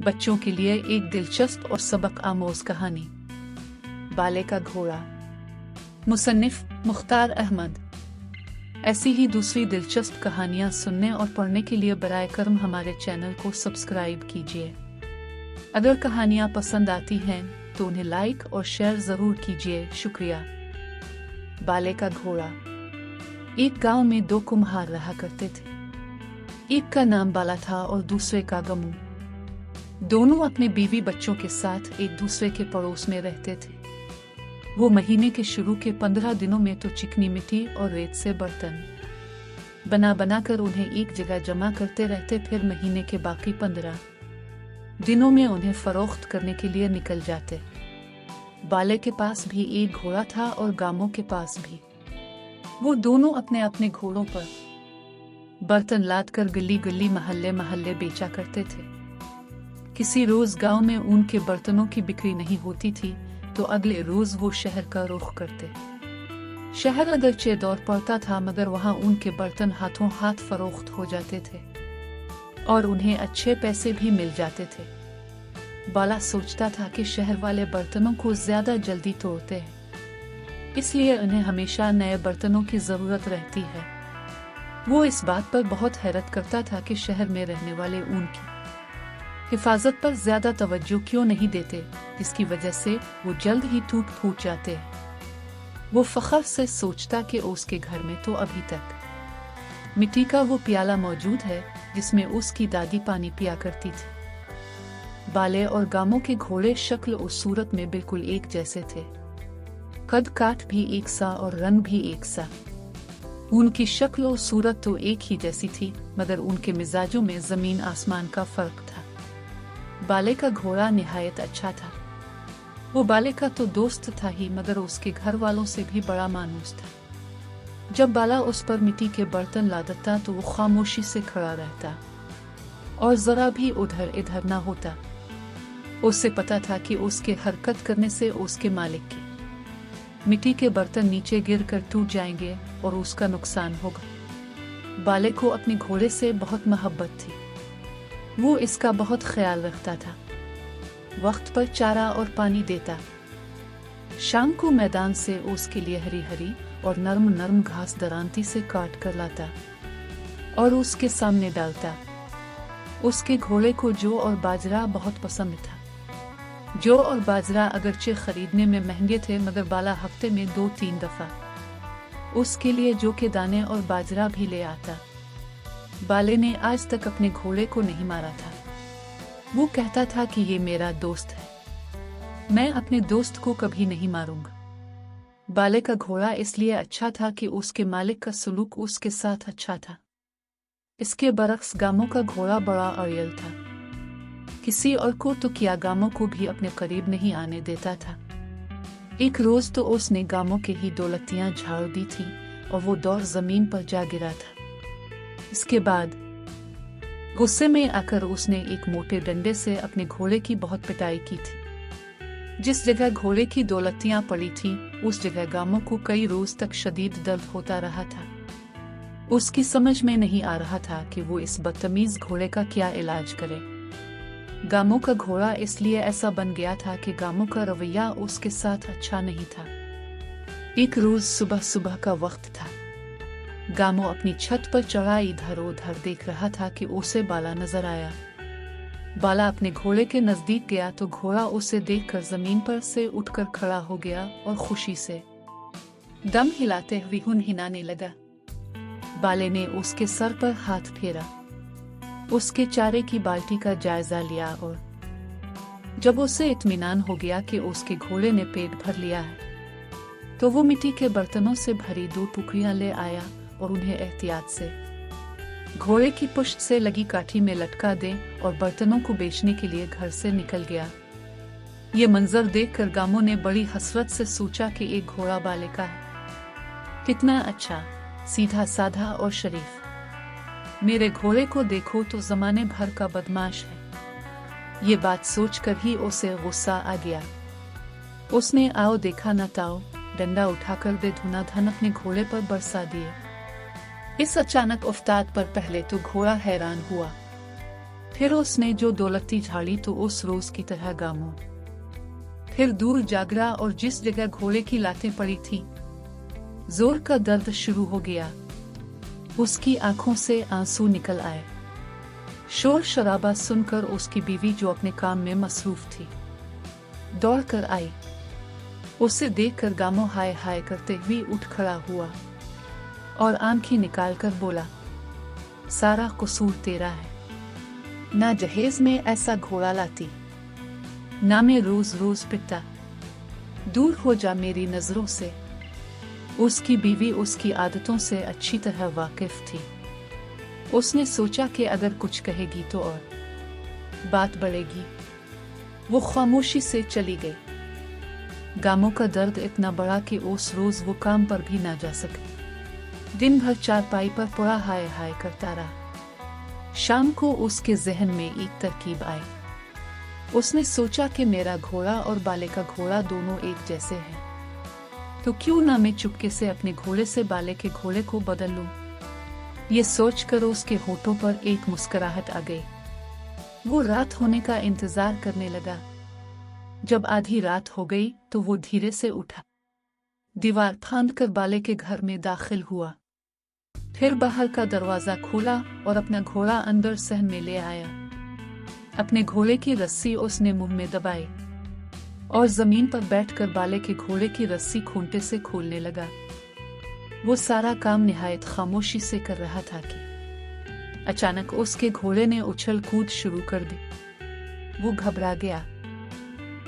बच्चों के लिए एक दिलचस्प और सबक आमोज कहानी। बाले का घोड़ा। मुसन्निफ मुख्तार अहमद। ऐसी ही दूसरी दिलचस्प कहानियां सुनने और पढ़ने के लिए बराए करम हमारे चैनल को सब्सक्राइब कीजिए। अगर कहानियां पसंद आती हैं तो उन्हें लाइक और शेयर जरूर कीजिए। शुक्रिया। बाले का घोड़ा। एक गांव में दो कुम्हार रहा करते थे। एक का नाम बाला था और दूसरे का गमू। दोनों अपने बीवी बच्चों के साथ एक दूसरे के पड़ोस में रहते थे। वो महीने के शुरू के 15 दिनों में तो चिकनी मिट्टी और रेत से बर्तन बना कर उन्हें एक जगह जमा करते रहते, फिर महीने के बाकी 15 दिनों में उन्हें फरोख्त करने के लिए निकल जाते। बाले के पास भी एक घोड़ा था और गामों के पास भी। वो दोनों अपने अपने घोड़ों पर बर्तन लाद कर गली गली महल्ले महल्ले बेचा करते थे। किसी रोज गांव में ऊन के बर्तनों की बिक्री नहीं होती थी तो अगले रोज वो शहर का रुख करते। शहर अगरचे दौर पड़ता था मगर वहां ऊन के बर्तन हाथों हाथ फरोख्त हो जाते थे और उन्हें अच्छे पैसे भी मिल जाते थे। बाला सोचता था कि शहर वाले बर्तनों को ज्यादा जल्दी तोड़ते हैं, इसलिए उन्हें हमेशा नए बर्तनों की जरूरत रहती है। वो इस बात पर बहुत हैरत करता था कि शहर में रहने वाले ऊन की हिफाजत पर ज्यादा तवज्जो क्यों नहीं देते, जिसकी वजह से वो जल्द ही टूट फूट जाते हैं। वो फख्र से सोचता कि उसके घर में तो अभी तक मिट्टी का वो प्याला मौजूद है जिसमें उसकी दादी पानी पिया करती थी। बाले और गामों के घोड़े शक्ल और सूरत में बिल्कुल एक जैसे थे। कद काठ भी एक सा और रंग भी एक सा। उनकी शक्ल और सूरत तो एक ही जैसी थी मगर उनके मिजाजों में जमीन आसमान का फर्क था। बाले का घोड़ा निहायत अच्छा था। वो बाले का तो दोस्त था ही मगर उसके घर वालों से भी बड़ा मानूस था। जब बाला उस पर मिट्टी के बर्तन लादता तो वो खामोशी से खड़ा रहता और जरा भी उधर इधर ना होता। उसे पता था कि उसके हरकत करने से उसके मालिक की मिट्टी के बर्तन नीचे गिर कर टूट जाएंगे और उसका नुकसान होगा। बाले को अपने घोड़े से बहुत मोहब्बत थी। वो इसका बहुत ख्याल रखता था, वक्त पर चारा और पानी देता। शाम को मैदान से उसके लिए हरी हरी और नरम नरम घास दरांती से काट कर लाता और उसके सामने डालता। उसके घोड़े को जौ और बाजरा बहुत पसंद था। जौ और बाजरा अगरचे खरीदने में महंगे थे मगर बाला हफ्ते में 2-3 दफा उसके लिए जौ के दाने और बाजरा भी ले आता। बाले ने आज तक अपने घोड़े को नहीं मारा था। वो कहता था कि ये मेरा दोस्त है, मैं अपने दोस्त को कभी नहीं मारूंगा। बाले का घोड़ा इसलिए अच्छा था कि उसके मालिक का सलूक उसके साथ अच्छा था। इसके बरक्स गामों का घोड़ा बड़ा अड़ियल था। किसी और को तो क्या गामों को भी अपने करीब नहीं आने देता था। एक रोज तो उसने गामों के ही दौलतियां झाड़ दी थी और वो दौड़ जमीन पर जा गिरा था। इसके बाद गुस्से में आकर उसने एक मोटे डंडे से अपने घोड़े की बहुत पिटाई की थी। जिस जगह घोड़े की दौलतियां पड़ी थी उस जगह गामों को कई रोज तक शदीद दर्द होता रहा था। उसकी समझ में नहीं आ रहा था कि वो इस बदतमीज घोड़े का क्या इलाज करे। गामों का घोड़ा इसलिए ऐसा बन गया था कि गामों का रवैया उसके साथ अच्छा नहीं था। एक रोज सुबह सुबह का वक्त था। गामो अपनी छत पर चढ़ा इधर उधर देख रहा था कि उसे बाला नजर आया। बाला अपने घोड़े के नजदीक गया तो घोड़ा उसे देखकर जमीन पर से उठकर खड़ा हो गया और खुशी से दम हिलाते हुए हुनहुनाने लगा। बाले ने उसके सर पर हाथ फेरा, उसके चारे की बाल्टी का जायजा लिया और जब उसे इत्मीनान हो गया कि उसके घोड़े ने पेट भर लिया है तो वो मिट्टी के बर्तनों से भरी 2 टुकड़ियां ले आया और उन्हें एहतियात से घोड़े की पुश्त से लगी काठी में लटका दे और बर्तनों को बेचने के लिए घर से निकल गया। ये मंजर देखकर गामों ने बड़ी हसरत से सोचा कि एक घोड़ा बाले का है, कितना अच्छा, सीधा साधा और शरीफ। मेरे घोड़े को देखो तो जमाने भर का बदमाश है। ये बात सोचकर ही उसे गुस्सा आ गया। उसने आओ देखा न ताओ डंडा उठाकर दे धुनाधन अपने घोड़े पर बरसा दिए। इस अचानक उफ्ताद पर पहले तो घोड़ा हैरान हुआ, फिर उसने जो दौलती झाड़ी तो उस रोज की तरह गामो फिर दूर जागरा और जिस जगह घोड़े की लातें पड़ी थी जोर का दर्द शुरू हो गया। उसकी आंखों से आंसू निकल आए। शोर शराबा सुनकर उसकी बीवी जो अपने काम में मसरूफ थी दौड़ कर आई। उसे देखकर गामो हाय हाय करते हुए उठ खड़ा हुआ और आंखें निकालकर बोला, सारा कसूर तेरा है। ना जहेज में ऐसा घोड़ा लाती, ना मैं रोज रोज पिटता। दूर हो जा मेरी नजरों से। उसकी बीवी उसकी आदतों से अच्छी तरह वाकिफ थी। उसने सोचा कि अगर कुछ कहेगी तो और बात बढ़ेगी। वो खामोशी से चली गई। गामो का दर्द इतना बड़ा कि उस रोज वो काम पर भी ना जा सके। दिन भर चारपाई पर पड़ा हाय हाय करता रहा। शाम को उसके जहन में एक तरकीब आई। उसने सोचा कि मेरा घोड़ा और बाले का घोड़ा दोनों एक जैसे हैं, तो क्यों ना मैं चुपके से अपने घोड़े से बाले के घोड़े को बदल लूं। ये सोचकर उसके होठों पर एक मुस्कुराहट आ गई। वो रात होने का इंतजार करने लगा। जब आधी रात हो गई तो वो धीरे से उठा, दीवार फांदकर बाले के घर में दाखिल हुआ। फिर बाहर का दरवाजा खोला और अपना घोड़ा अंदर सहन में ले आया। अपने घोड़े की रस्सी उसने मुंह में दबाई और जमीन पर बैठकर बाले के घोड़े की रस्सी खूंटे से खोलने लगा। वो सारा काम निहायत खामोशी से कर रहा था कि अचानक उसके घोड़े ने उछल कूद शुरू कर दी। वो घबरा गया।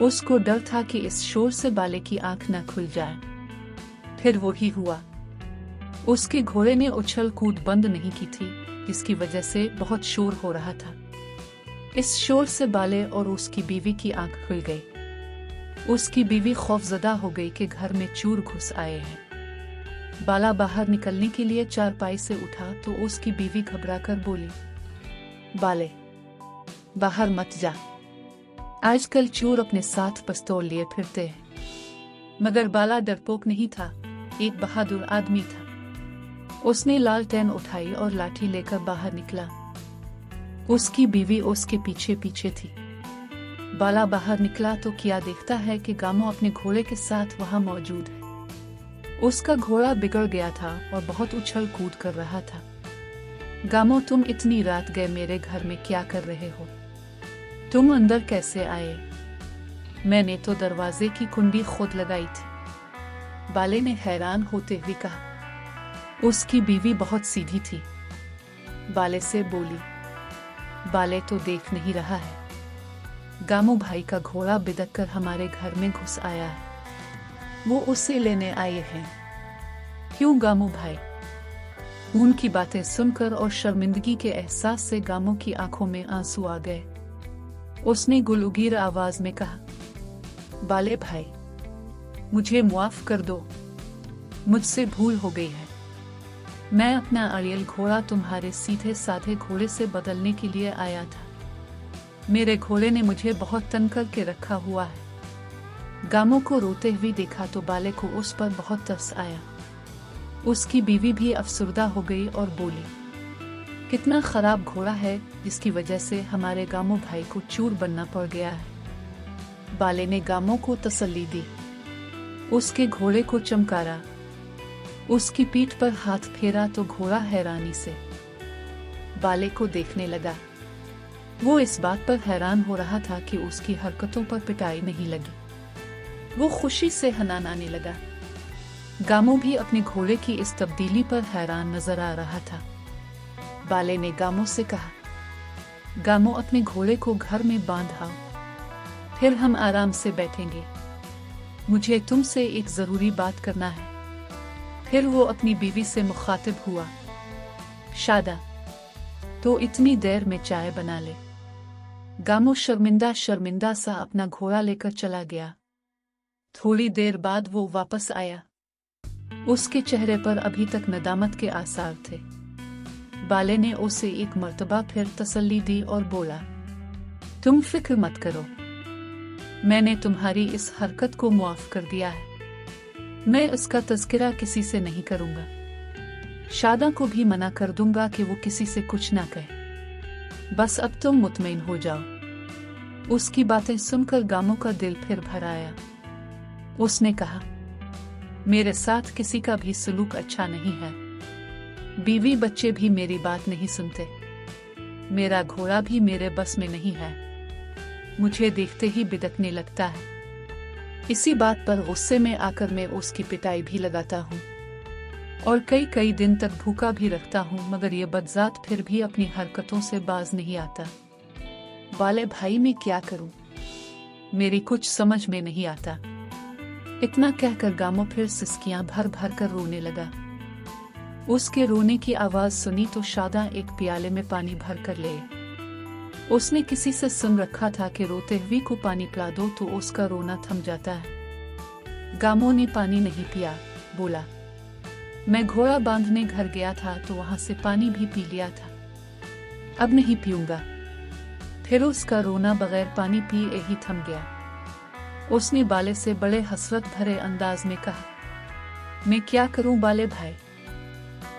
उसको डर था कि इस शोर से बाले की आंख न खुल जाए। फिर वो ही हुआ। उसके घोड़े ने उछल कूद बंद नहीं की थी, जिसकी वजह से बहुत शोर हो रहा था। इस शोर से बाले और उसकी बीवी की आंख खुल गई। उसकी बीवी खौफजदा हो गई कि घर में चोर घुस आए हैं। बाला बाहर निकलने के लिए चारपाई से उठा तो उसकी बीवी घबराकर बोली, बाले बाहर मत जा। आजकल चोर अपने साथ पिस्तौल लिए फिरते हैं। मगर बाला डरपोक नहीं था, एक बहादुर आदमी था। उसने लालटेन उठाई और लाठी लेकर बाहर निकला। उसकी बीवी उसके पीछे पीछे थी। बाला बाहर निकला तो क्या देखता है कि गामो अपने घोड़े के साथ वहां मौजूद है। उसका घोड़ा बिगड़ गया था और बहुत उछल कूद कर रहा था। गामो, तुम इतनी रात गए मेरे घर में क्या कर रहे हो? तुम अंदर कैसे आए? मैंने तो दरवाजे की कुंडी खुद लगाई थी, बाले ने हैरान होते हुए कहा। उसकी बीवी बहुत सीधी थी। बाले से बोली, बाले तो देख नहीं रहा है, गामो भाई का घोड़ा बिदक कर हमारे घर में घुस आया है। वो उसे लेने आए हैं। क्यों गामो भाई? उनकी बातें सुनकर और शर्मिंदगी के एहसास से गामो की आंखों में आंसू आ गए। उसने गुलगीर आवाज में कहा, बाले भाई, मुझे मुआफ कर दो, मुझसे भूल हो गई है। मैं अपना अड़ियल घोड़ा तुम्हारे सीधे साधे घोड़े से बदलने के लिए आया था। मेरे घोड़े ने मुझे बहुत तंग करके रखा हुआ है। गामो को रोते हुए देखा तो बाले को उस पर बहुत तरस आया। उसकी बीवी भी अफसुर्दा हो गई और बोली, कितना खराब घोड़ा है जिसकी वजह से हमारे गामो भाई को चूर बनना पड़ गया है। बाले ने गामो को तसल्ली दी, उसके घोड़े को चमकारा, उसकी पीठ पर हाथ फेरा तो घोड़ा हैरानी से बाले को देखने लगा। वो इस बात पर हैरान हो रहा था कि उसकी हरकतों पर पिटाई नहीं लगी। वो खुशी से हनानाने लगा। गामो भी अपने घोड़े की इस तब्दीली पर हैरान नजर आ रहा था। बाले ने गामो से कहा, गामो, अपने घोड़े को घर में बांधा, फिर हम आराम से बैठेंगे। मुझे तुमसे एक जरूरी बात करना है। फिर वो अपनी बीवी से मुखातिब हुआ, शादा, तो इतनी देर में चाय बना ले। गामो शर्मिंदा शर्मिंदा सा अपना घोड़ा लेकर चला गया। थोड़ी देर बाद वो वापस आया। उसके चेहरे पर अभी तक नदामत के आसार थे। बाले ने उसे एक मर्तबा फिर तसल्ली दी और बोला, तुम फिक्र मत करो, मैंने तुम्हारी इस हरकत को मुआफ कर दिया है। मैं उसका तज़किरा किसी से नहीं करूंगा। शादा को भी मना कर दूंगा कि वो किसी से कुछ ना कहे। बस अब तुम मुतमईन हो जाओ। उसकी बातें सुनकर गामो का दिल फिर भर आया। उसने कहा, मेरे साथ किसी का भी सलूक अच्छा नहीं है। बीवी बच्चे भी मेरी बात नहीं सुनते। मेरा घोड़ा भी मेरे बस में नहीं है। मुझे देखते ही बिदकने लगता है। इसी बात पर गुस्से में आकर मैं उसकी पिटाई भी लगाता हूँ और कई कई दिन तक भूखा भी रखता हूँ, मगर ये बदजात फिर भी अपनी हरकतों से बाज नहीं आता। बाले भाई मैं क्या करूँ, मेरी कुछ समझ में नहीं आता। इतना कहकर गामो फिर सिसकियां भर भर कर रोने लगा। उसके रोने की आवाज सुनी तो शादा एक प्याले में पानी भर कर ले। उसने किसी से सुन रखा था कि रोते हुए को पानी पिला दो तो उसका रोना थम जाता है। गामो ने पानी नहीं पिया, बोला, मैं घोड़ा बांधने घर गया था तो वहां से पानी भी पी लिया था, अब नहीं पीऊंगा। फिर उसका रोना बगैर पानी पिए ही थम गया। उसने बाले से बड़े हसरत भरे अंदाज में कहा, मैं क्या करूं बाले भाई,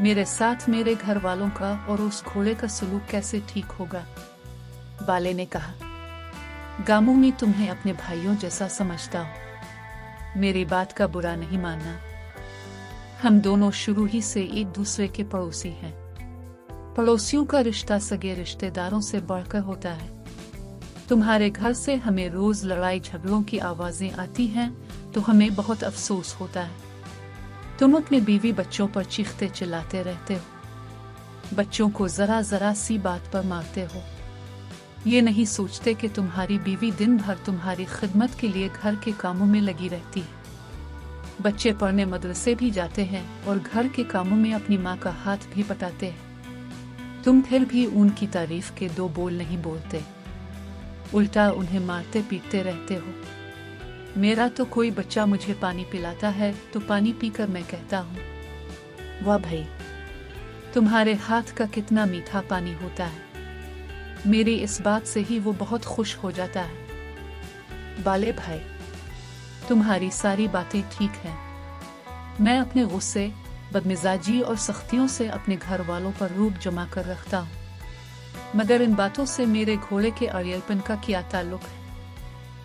मेरे साथ मेरे घर वालों का और उस घोड़े का सलूक कैसे ठीक होगा। बाले ने कहा, गामो मैं तुम्हें अपने भाइयों जैसा समझता हूं, मेरी बात का बुरा नहीं मानना। हम दोनों शुरू ही से एक दूसरे के पड़ोसी हैं। पड़ोसियों का रिश्ता सगे रिश्तेदारों से बढ़कर होता है। तुम्हारे घर से हमें रोज लड़ाई झगड़ों की आवाजें आती हैं तो हमें बहुत अफसोस होता है। तुम अपने बीवी बच्चों पर चीखते चिल्लाते रहते हो, बच्चों को जरा जरा सी बात पर मारते हो। ये नहीं सोचते कि तुम्हारी बीवी दिन भर तुम्हारी खिदमत के लिए घर के कामों में लगी रहती है। बच्चे पढ़ने मदरसे भी जाते हैं और घर के कामों में अपनी माँ का हाथ भी पटाते हैं। तुम फिर भी उनकी तारीफ के दो बोल नहीं बोलते, उल्टा उन्हें मारते पीटते रहते हो। मेरा तो कोई बच्चा मुझे पानी पिलाता है तो पानी पीकर मैं कहता हूँ, वाह भाई, तुम्हारे हाथ का कितना मीठा पानी होता है। मेरी इस बात से ही वो बहुत खुश हो जाता है। बाले भाई, तुम्हारी सारी बातें ठीक हैं। मैं अपने गुस्से, बदमिजाजी और सख्तियों से अपने घर वालों पर रूप जमा कर रखता हूँ, मगर इन बातों से मेरे घोड़े के अड़ियलपन का क्या ताल्लुक है।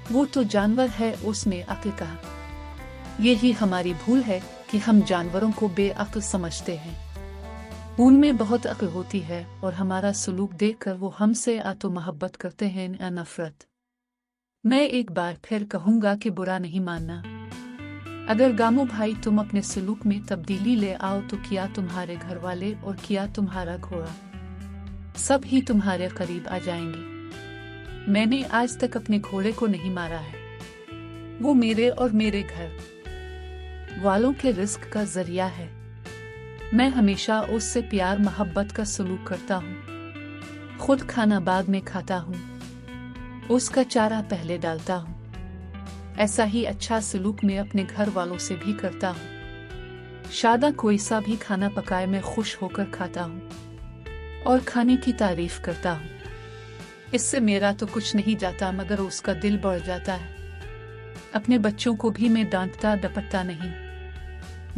वो तो जानवर है, उसने अक्ल कहा। यही हमारी भूल है कि हम जानवरों को बेअक्ल समझते हैं। उनमें बहुत अक्ल होती है और हमारा सलूक देखकर वो हमसे या तो मोहब्बत करते हैं या नफरत। मैं एक बार फिर कहूंगा कि बुरा नहीं मानना। अगर गामो भाई तुम अपने सलूक में तब्दीली ले आओ तो किया तुम्हारे घर वाले और किया तुम्हारा घोड़ा सब ही तुम्हारे करीब आ जाएंगे। मैंने आज तक अपने घोड़े को नहीं मारा है। वो मेरे और मेरे घर वालों के रिस्क का जरिया है। मैं हमेशा उससे प्यार मोहब्बत का सलूक करता हूँ। खुद खाना बाद में खाता हूँ, उसका चारा पहले डालता हूँ। ऐसा ही अच्छा सलूक मैं अपने घर वालों से भी करता हूँ। शादा कोई सा भी खाना पकाए मैं खुश होकर खाता हूँ और खाने की तारीफ करता हूँ। इससे मेरा तो कुछ नहीं जाता मगर उसका दिल बढ़ जाता है। अपने बच्चों को भी मैं डांटता डपटता नहीं,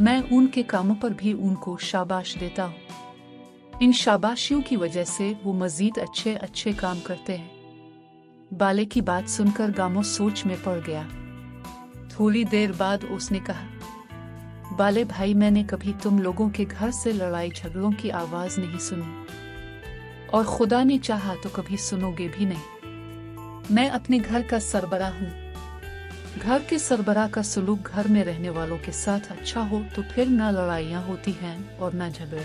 मैं उनके कामों पर भी उनको शाबाश देता हूँ। इन शाबाशियों की वजह से वो मजीद अच्छे अच्छे काम करते हैं। बाले की बात सुनकर गामो सोच में पड़ गया। थोड़ी देर बाद उसने कहा, बाले भाई, मैंने कभी तुम लोगों के घर से लड़ाई झगड़ों की आवाज नहीं सुनी और खुदा ने चाहा तो कभी सुनोगे भी नहीं। मैं अपने घर का सरबराह हूँ। घर के सरबराह का सलूक घर में रहने वालों के साथ अच्छा हो तो फिर ना लड़ाइयाँ होती हैं और ना झगड़े।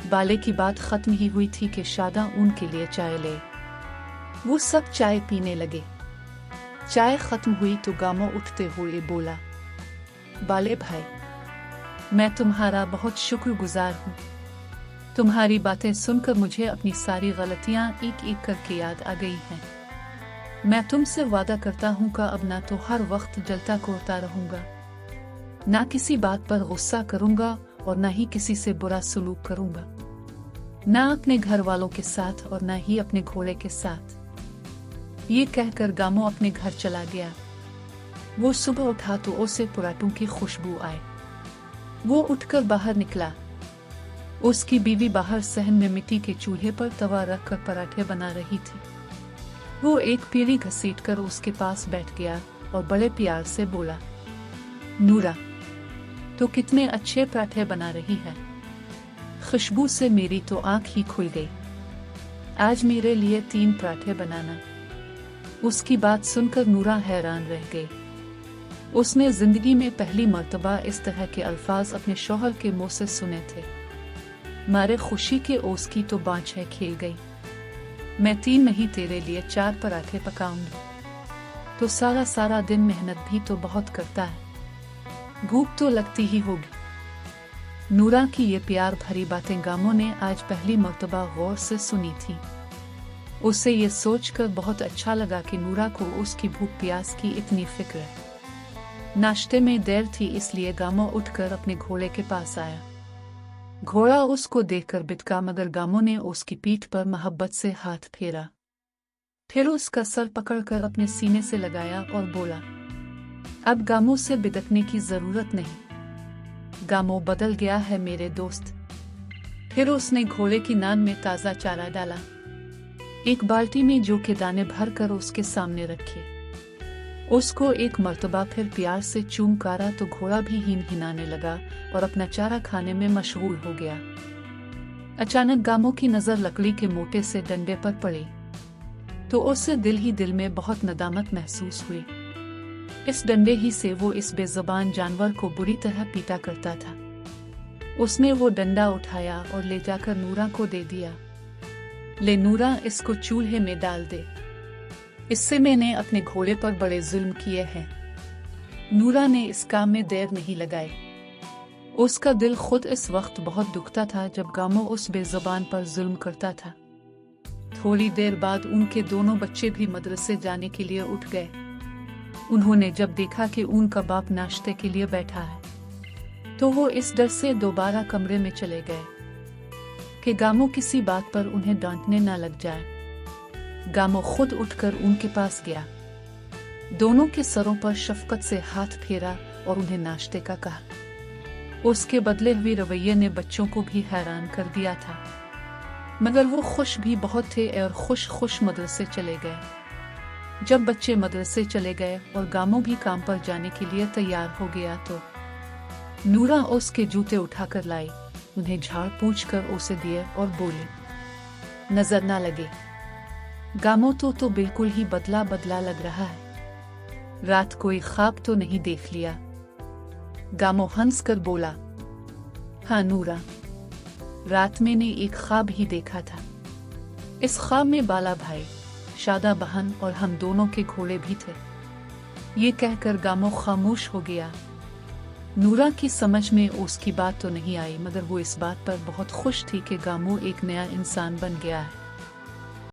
बाले की बात खत्म ही हुई थी कि शादा उनके लिए चाय ले। वो सब चाय पीने लगे। चाय खत्म हुई तो गामो उठते हुए बोला, बाले भाई, मैं तुम्हारा बहुत शुक्रगुजार हूँ। तुम्हारी बातें सुनकर मुझे अपनी सारी गलतियाँ एक एक करके याद आ गई हैं। मैं तुमसे वादा करता हूँ कि अब ना तो हर वक्त जलता कोरता रहूंगा, ना किसी बात पर गुस्सा करूंगा और ना ही किसी से बुरा सलूक करूंगा, ना अपने घर वालों के साथ और ना ही अपने घोड़े के साथ। ये कहकर गामो अपने घर चला गया। वो सुबह उठा तो उसे पराठों की खुशबू आई। वो उठकर बाहर निकला। उसकी बीवी बाहर सहन में मिट्टी के चूल्हे पर तवा रखकर पराठे बना रही थी। वो एक पीढ़ी घसीटकर उसके पास बैठ गया और बड़े प्यार से बोला, नूरा, तो कितने अच्छे पराठे बना रही है। खुशबू से मेरी तो आंख ही खुल गई। आज मेरे लिए 3 पराठे बनाना। उसकी बात सुनकर नूरा हैरान रह गई। उसने जिंदगी में पहली मर्तबा इस तरह के अल्फाज अपने शौहर के मुंह से सुने थे। मारे खुशी के ओस की तो बाँछें खिल गई। मैं 3 नहीं तेरे लिए 4 पराठे पकाऊंगी। तो सारा दिन मेहनत भी तो बहुत करता है, भूख तो लगती ही होगी। नूरा की ये प्यार भरी बातें गामो ने आज पहली मर्तबा गौर से सुनी थी। उसे ये सोचकर बहुत अच्छा लगा कि नूरा को उसकी भूख प्यास की इतनी फिक्र है। नाश्ते में देर थी, इसलिए गामो उठकर अपने घोड़े के पास आया। घोड़ा उसको देखकर बिटका, मगर गामो ने उसकी पीठ पर मोहब्बत से हाथ फेरा। फिर उसका सर पकड़कर अपने सीने से लगाया और बोला, अब गामो से बिदकने की जरूरत नहीं। गामो बदल गया है मेरे दोस्त। फिर उसने घोड़े की नान में ताज़ा चारा डाला, एक बाल्टी में जौ के दाने भरकर उसके सामने रखे। उसको एक मर्तबा फिर प्यार से चूमकारा तो घोड़ा भी हिनहिनाने लगा और अपना चारा खाने में मशगूल हो गया। अचानक गामो की नजर लकड़ी के मोटे से डंडे पर पड़ी तो उसे दिल ही दिल में बहुत नदामत महसूस हुई। इस डंडे ही से वो इस बेजुबान जानवर को बुरी तरह पीटा करता था। उसने वो डंडा उठाया और ले जाकर नूरा को दे दिया। ले नूरा, इसको चूल्हे में डाल दे। इससे मैंने अपने घोड़े पर बड़े जुल्म किए हैं। नूरा ने इस काम में देर नहीं लगाई। उसका दिल खुद इस वक्त बहुत दुखता था जब गामो उस बेजुबान पर जुल्म करता था। थोड़ी देर बाद उनके दोनों बच्चे भी मदरसे जाने के लिए उठ गए। उन्होंने जब देखा कि उनका बाप नाश्ते के लिए बैठा है तो वो इस डर से दोबारा कमरे में चले गए कि गामो किसी बात पर उन्हें डांटने न लग जाए। गामो खुद उठकर उनके पास गया, दोनों के सरों पर शफकत से हाथ फेरा और उन्हें नाश्ते का कहा। उसके बदले हुए रवैये ने बच्चों को भी हैरान कर दिया था, मगर वो खुश भी बहुत थे और खुश मदरसे चले गए। जब बच्चे मदरसे चले गए और गामो भी काम पर जाने के लिए तैयार हो गया तो नूरा उसके जूते उठाकर लाई, उन्हें झाड़ पोंछ कर उसे दिए और बोली, नजर ना लगे। गामो तो बिल्कुल ही बदला बदला लग रहा है। रात कोई ख्वाब तो नहीं देख लिया? गामो हंस कर बोला, हाँ नूरा, रात मैंने एक ख्वाब ही देखा था। इस ख्वाब में बाला भाई, शादा बहन और हम दोनों के घोड़े भी थे। ये कहकर गामो खामोश हो गया। नूरा की समझ में उसकी बात तो नहीं आई, मगर वो इस बात पर बहुत खुश थी कि गामो एक नया इंसान बन गया है।